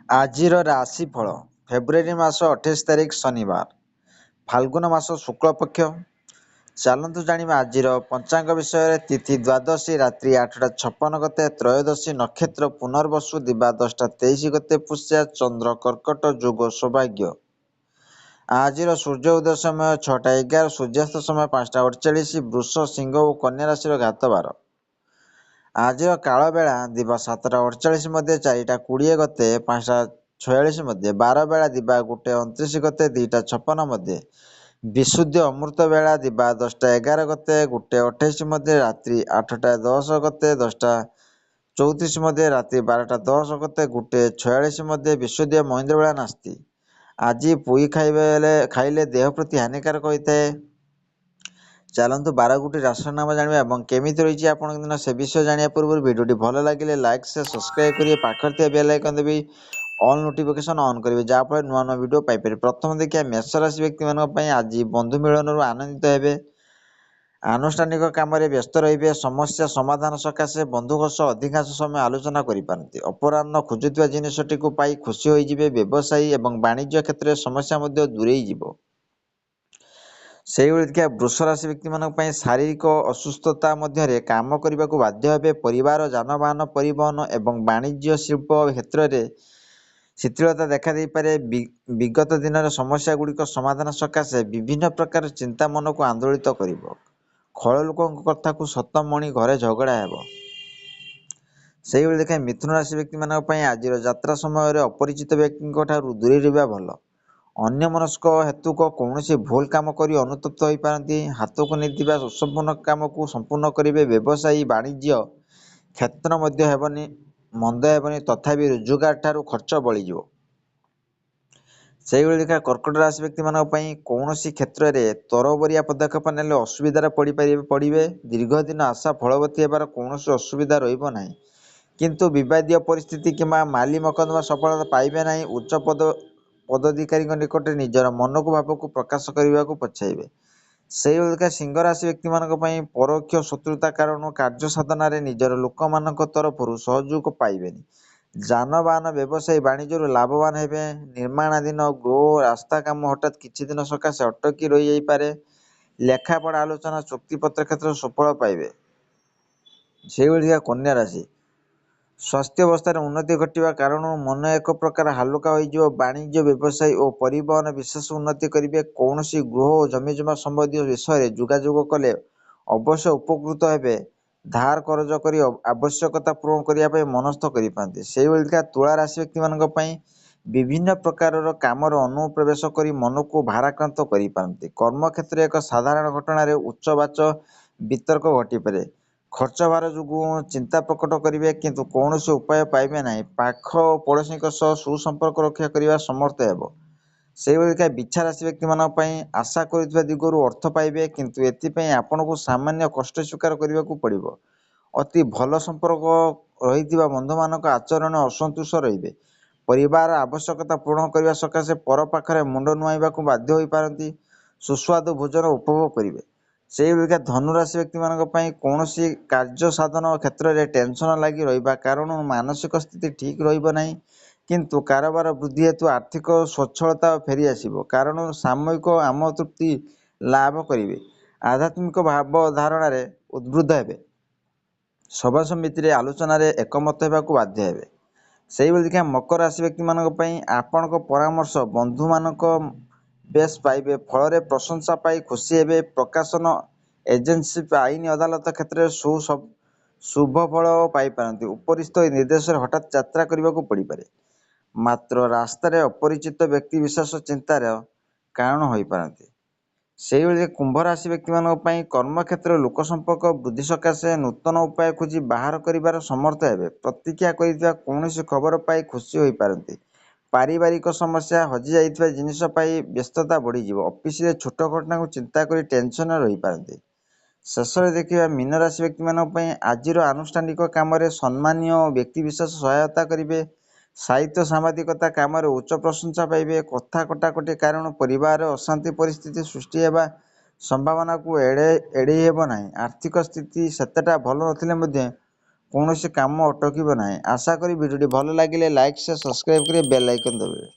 ଆଜିର ରାଶିଫଳ ଫେବୃଆରୀ ମାସ 28 ତାରିଖ ଶନିବାର, ଫାଲ୍ଗୁନ ମାସ ଶୁକ୍ଳପକ୍ଷ। ଚାଲନ୍ତୁ ଜାଣିବା ଆଜିର ପଞ୍ଚାଙ୍ଗ ବିଷୟରେ। ତିଥି ଦ୍ୱାଦଶୀ ରାତ୍ରି 8ଟା 56 ଗତେ, ତ୍ରୟୋଦଶୀ ନକ୍ଷତ୍ର ପୁନର୍ବସୁ ଦିବା 10ଟା 23 ଗତେ, ପୁଷ୍ୟା ଚନ୍ଦ୍ର କର୍କଟ ଯୋଗ ସୌଭାଗ୍ୟ। ଆଜିର ସୂର୍ଯ୍ୟ ଉଦୟ ସମୟ 6ଟା 11, ସୂର୍ଯ୍ୟାସ୍ତ ସମୟ 5ଟା 48, ବୃଷ ସିଂହ ଓ କନ୍ୟା ରାଶିର ଘାତବାର। ଆଜିର କାଳବେଳା ଦିବା 7ଟା 48 ମଧ୍ୟ, 4ଟା 20 ଗତେ, 5ଟା 46 ମଧ୍ୟ, ବାରବେଳା ଦିବା 1ଟା 29 ଗତେ, 2ଟା 56 ମଧ୍ୟ, ବିଶୁଦ୍ଧ ଅମୃତ ବେଳା ଦିବା 10ଟା 11 ଗତେ, 1ଟା 28 ମଧ୍ୟ, ରାତ୍ରି 8ଟା 10 ଗତେ, 10ଟା 34 ମଧ୍ୟ, ରାତ୍ରି 12ଟା 10 ଗତେ, 1ଟା 46 ମଧ୍ୟ, ବିଶୁଦ୍ଧ ମହେନ୍ଦ୍ର ବେଳା ନାସ୍ତି। ଆଜି ପୋଇ ଖାଇଲେ ଦେହ ପ୍ରତି ହାନିକାରକ ହୋଇଥାଏ। ଚାଲନ୍ତୁ 12ଗୋଟି ରାଶିର ନାମ ଜାଣିବା ଏବଂ କେମିତି ରହିଛି ଆପଣଙ୍କ ଦିନ ସେ ବିଷୟ ଜାଣିବା ପୂର୍ବରୁ ଭିଡ଼ିଓଟି ଭଲ ଲାଗିଲେ ଲାଇକ୍ ସେୟାର ସବସ୍କ୍ରାଇବ୍ କରିବେ। ପାଖରେ ଥିବା ବେଲ୍ ଆଇକନ୍ ଦେବି ଅଲ୍ ନୋଟିଫିକେସନ୍ ଅନ୍ କରିବେ, ଯାହାଫଳରେ ନୂଆ ନୂଆ ଭିଡ଼ିଓ ପାଇପାରିବେ। ପ୍ରଥମେ ଦେଖିବା ମେଷ ରାଶି ବ୍ୟକ୍ତିମାନଙ୍କ ପାଇଁ ଆଜି ବନ୍ଧୁ ମିଳନରୁ ଆନନ୍ଦିତ ହେବେ। ଆନୁଷ୍ଠାନିକ କାମରେ ବ୍ୟସ୍ତ ରହିବେ। ସମସ୍ୟା ସମାଧାନ ସକାଶେ ବନ୍ଧୁଙ୍କ ସହ ଅଧିକାଂଶ ସମୟ ଆଲୋଚନା କରିପାରନ୍ତି। ଅପରାହ୍ନ ଖୋଜୁଥିବା ଜିନିଷଟିକୁ ପାଇ ଖୁସି ହୋଇଯିବେ। ବ୍ୟବସାୟୀ ଏବଂ ବାଣିଜ୍ୟ କ୍ଷେତ୍ରରେ ସମସ୍ୟା ମଧ୍ୟ ଦୂରେଇ ଯିବ। ସେହିଭଳି ଦେଖିବା ବୃଷ ରାଶି ବ୍ୟକ୍ତିମାନଙ୍କ ପାଇଁ ଶାରୀରିକ ଅସୁସ୍ଥତା ମଧ୍ୟରେ କାମ କରିବାକୁ ବାଧ୍ୟ ହେବେ। ପରିବାର, ଯାନବାହନ, ପରିବହନ ଏବଂ ବାଣିଜ୍ୟ ଶିଳ୍ପ କ୍ଷେତ୍ରରେ ଶିଥିଳତା ଦେଖା ଦେଇପାରେ। ବିଗତ ଦିନର ସମସ୍ୟା ଗୁଡ଼ିକ ସମାଧାନ ସକାଶେ ବିଭିନ୍ନ ପ୍ରକାର ଚିନ୍ତା ମନକୁ ଆନ୍ଦୋଳିତ କରିବ। ଖଳ ଲୋକଙ୍କ କଥାକୁ ସତ ମଣି ଘରେ ଝଗଡ଼ା ହେବ। ସେହିଭଳି ଦେଖାଏ ମିଥୁନ ରାଶି ବ୍ୟକ୍ତିମାନଙ୍କ ପାଇଁ ଆଜିର ଯାତ୍ରା ସମୟରେ ଅପରିଚିତ ବ୍ୟକ୍ତିଙ୍କ ଠାରୁ ଦୂରେଇ ରହିବା ଭଲ। ଅନ୍ୟମନସ୍କ ହେତୁକ କୌଣସି ଭୁଲ କାମ କରି ଅନୁତପ୍ତ ହୋଇପାରନ୍ତି। ହାତକୁ ନେଇଥିବା ଅସମ୍ପୂର୍ଣ୍ଣ କାମକୁ ସମ୍ପୂର୍ଣ୍ଣ କରିବେ। ବ୍ୟବସାୟୀ ବାଣିଜ୍ୟ କ୍ଷେତ୍ର ମଧ୍ୟ ମନ୍ଦ ହେବନି, ତଥାପି ରୋଜଗାର ଠାରୁ ଖର୍ଚ୍ଚ ବଳିଯିବ। ସେହିଭଳି ଦେଖା କର୍କଟ ରାଶି ବ୍ୟକ୍ତିମାନଙ୍କ ପାଇଁ କୌଣସି କ୍ଷେତ୍ରରେ ତରବରିଆ ପଦକ୍ଷେପ ନେଲେ ଅସୁବିଧାରେ ପଡ଼ିବେ। ଦୀର୍ଘ ଦିନ ଆଶା ଫଳବତୀ ହେବାର କୌଣସି ଅସୁବିଧା ରହିବ ନାହିଁ, କିନ୍ତୁ ବିବାଦୀୟ ପରିସ୍ଥିତି କିମ୍ବା ମାଲି ମକଦ୍ଦମା ସଫଳତା ପାଇବେ ନାହିଁ। ଉଚ୍ଚ ପଦାଧିକାରୀଙ୍କ ନିକଟରେ ନିଜର ମନକୁ ଭାବକୁ ପ୍ରକାଶ କରିବାକୁ ପଛାଇବେ। ସେହିଭଳି ଦେଖା ସିଂହ ରାଶି ବ୍ୟକ୍ତିମାନଙ୍କ ପାଇଁ ପରୋକ୍ଷ ଶତ୍ରୁତା କାରଣରୁ କାର୍ଯ୍ୟ ସାଧନାରେ ନିଜର ଲୋକମାନଙ୍କ ତରଫରୁ ସହଯୋଗ ପାଇବେନି। ଯାନବାହନ, ବ୍ୟବସାୟୀ ବାଣିଜ୍ୟରୁ ଲାଭବାନ ହେବେ। ନିର୍ମାଣାଧୀନ ଗୃହ ଓ ରାସ୍ତା କାମ ହଠାତ୍ କିଛି ଦିନ ସକାଶେ ଅଟକି ରହିଯାଇପାରେ। ଲେଖାପଢ଼ା, ଆଲୋଚନା, ଚୁକ୍ତିପତ୍ର କ୍ଷେତ୍ରରେ ସୁଫଳ ପାଇବେ। ସେହିଭଳି କନ୍ୟା ରାଶି ସ୍ୱାସ୍ଥ୍ୟ ଅବସ୍ଥାରେ ଉନ୍ନତି ଘଟିବା କାରଣରୁ ମନ ଏକ ପ୍ରକାର ହାଲୁକା ହୋଇଯିବ। ବାଣିଜ୍ୟ, ବ୍ୟବସାୟୀ ଓ ପରିବହନ ବିଶେଷ ଉନ୍ନତି କରିବେ। କୌଣସି ଗୃହ ଓ ଜମିଜମା ସମ୍ବନ୍ଧୀୟ ବିଷୟରେ ଯୋଗାଯୋଗ କଲେ ଅବଶ୍ୟ ଉପକୃତ ହେବେ। ଧାର କରଜ କରି ଆବଶ୍ୟକତା ପୂରଣ କରିବା ପାଇଁ ମନସ୍ଥ କରିପାରନ୍ତି। ସେହିଭଳି ତୁଳା ରାଶି ବ୍ୟକ୍ତିମାନଙ୍କ ପାଇଁ ବିଭିନ୍ନ ପ୍ରକାରର କାମରେ ଅନୁପ୍ରବେଶ କରି ମନକୁ ଭାରାକ୍ରାନ୍ତ କରିପାରନ୍ତି। କର୍ମକ୍ଷେତ୍ରରେ ଏକ ସାଧାରଣ ଘଟଣାରେ ଉଚ୍ଚବାଚ ବିତର୍କ ଘଟିପାରେ। ଖର୍ଚ୍ଚ ଭାର ଯୋଗୁଁ ଚିନ୍ତା ପ୍ରକଟ କରିବେ, କିନ୍ତୁ କୌଣସି ଉପାୟ ପାଇବେ ନାହିଁ। ପାଖ ଓ ପଡ଼ୋଶୀଙ୍କ ସହ ସୁସମ୍ପର୍କ ରକ୍ଷା କରିବା ସମର୍ଥ ହେବ। ସେହିଭଳି ବିଛା ରାଶି ବ୍ୟକ୍ତିମାନଙ୍କ ପାଇଁ ଆଶା କରୁଥିବା ଦିଗରୁ ଅର୍ଥ ପାଇବେ, କିନ୍ତୁ ଏଥିପାଇଁ ଆପଣଙ୍କୁ ସାମାନ୍ୟ କଷ୍ଟ ସ୍ୱୀକାର କରିବାକୁ ପଡ଼ିବ। ଅତି ଭଲ ସମ୍ପର୍କ ରହିଥିବା ବନ୍ଧୁମାନଙ୍କ ଆଚରଣରେ ଅସନ୍ତୁଷ୍ଟ ରହିବେ। ପରିବାର ଆବଶ୍ୟକତା ପୂରଣ କରିବା ସକାଶେ ପର ପାଖରେ ମୁଣ୍ଡ ନୁଆଇବାକୁ ବାଧ୍ୟ ହୋଇପାରନ୍ତି। ସୁସ୍ୱାଦୁ ଭୋଜନ ଉପଭୋଗ କରିବେ। ସେହିଭଳି ଧନୁରାଶି ବ୍ୟକ୍ତିମାନଙ୍କ ପାଇଁ କୌଣସି କାର୍ଯ୍ୟ ସାଧନ କ୍ଷେତ୍ରରେ ଟେନସନ୍ ଲାଗି ରହିବା କାରଣରୁ ମାନସିକ ସ୍ଥିତି ଠିକ୍ ରହିବ ନାହିଁ, କିନ୍ତୁ କାରବାର ବୃଦ୍ଧି ହେତୁ ଆର୍ଥିକ ସ୍ୱଚ୍ଛଳତା ଫେରିଆସିବ। କାରଣ ସାମୟିକ ଆମତୃପ୍ତି ଲାଭ କରିବେ। ଆଧ୍ୟାତ୍ମିକ ଭାବଧାରଣାରେ ଉଦ୍ବୁଦ୍ଧ ହେବେ। ସଭା ସମିତିରେ ଆଲୋଚନାରେ ଏକମତ ହେବାକୁ ବାଧ୍ୟ ହେବେ। ସେହିଭଳି ମକର ରାଶି ବ୍ୟକ୍ତିମାନଙ୍କ ପାଇଁ ଆପଣଙ୍କ ପରାମର୍ଶ ବନ୍ଧୁମାନଙ୍କ ବେଶ୍ ପାଇବେ। ଫଳରେ ପ୍ରଶଂସା ପାଇ ଖୁସି ହେବେ। ପ୍ରକାଶନ ଏଜେନ୍ସି, ଆଇନ ଅଦାଲତ କ୍ଷେତ୍ରରେ ଶୁଭ ଫଳ ପାଇପାରନ୍ତି। ଉପରିସ୍ଥ ନିର୍ଦ୍ଦେଶରେ ହଠାତ୍ ଯାତ୍ରା କରିବାକୁ ପଡ଼ିପାରେ। ମାତ୍ର ରାସ୍ତାରେ ଅପରିଚିତ ବ୍ୟକ୍ତି ବିଶେଷ ଚିନ୍ତାର କାରଣ ହୋଇପାରନ୍ତି। ସେହିଭଳି କୁମ୍ଭ ରାଶି ବ୍ୟକ୍ତିମାନଙ୍କ ପାଇଁ କର୍ମକ୍ଷେତ୍ରରେ ଲୋକ ସମ୍ପର୍କ ବୃଦ୍ଧି ସକାଶେ ନୂତନ ଉପାୟ ଖୋଜି ବାହାର କରିବାର ସମର୍ଥ ହେବେ। ପ୍ରତୀକ୍ଷା କରିଥିବା କୌଣସି ଖବର ପାଇ ଖୁସି ହୋଇପାରନ୍ତି। ପାରିବାରିକ ସମସ୍ୟା, ହଜିଯାଇଥିବା ଜିନିଷ ପାଇ ବ୍ୟସ୍ତତା ବଢ଼ିଯିବ। ଅଫିସରେ ଛୋଟ ଘଟଣାକୁ ଚିନ୍ତା କରି ଟେନସନରେ ରହିପାରନ୍ତି। ଶେଷରେ ଦେଖିବା ମୀନ ରାଶି ବ୍ୟକ୍ତିମାନଙ୍କ ପାଇଁ ଆଜିର ଆନୁଷ୍ଠାନିକ କାମରେ ସମ୍ମାନୀୟ ବ୍ୟକ୍ତିବିଶେଷ ସହାୟତା କରିବେ। ସାହିତ୍ୟ ସାମ୍ବାଦିକତା କାମରେ ଉଚ୍ଚ ପ୍ରଶଂସା ପାଇବେ। କଥା କଟାକଟି କାରଣରୁ ପରିବାରରେ ଅଶାନ୍ତି ପରିସ୍ଥିତି ସୃଷ୍ଟି ହେବା ସମ୍ଭାବନାକୁ ଏଡ଼େଇ ହେବ ନାହିଁ। ଆର୍ଥିକ ସ୍ଥିତି ସେତେଟା ଭଲ ନଥିଲେ ମଧ୍ୟ କୌଣସି କାମ ଅଟକିବ ନାହିଁ। ଆଶା କରି ଭିଡ଼ିଓଟି ଭଲ ଲାଗିଲେ ଲାଇକ୍ ସେୟାର ସବସ୍କ୍ରାଇବ୍ କରି ବେଲ୍ ଆଇକନ୍ ଦେବେ।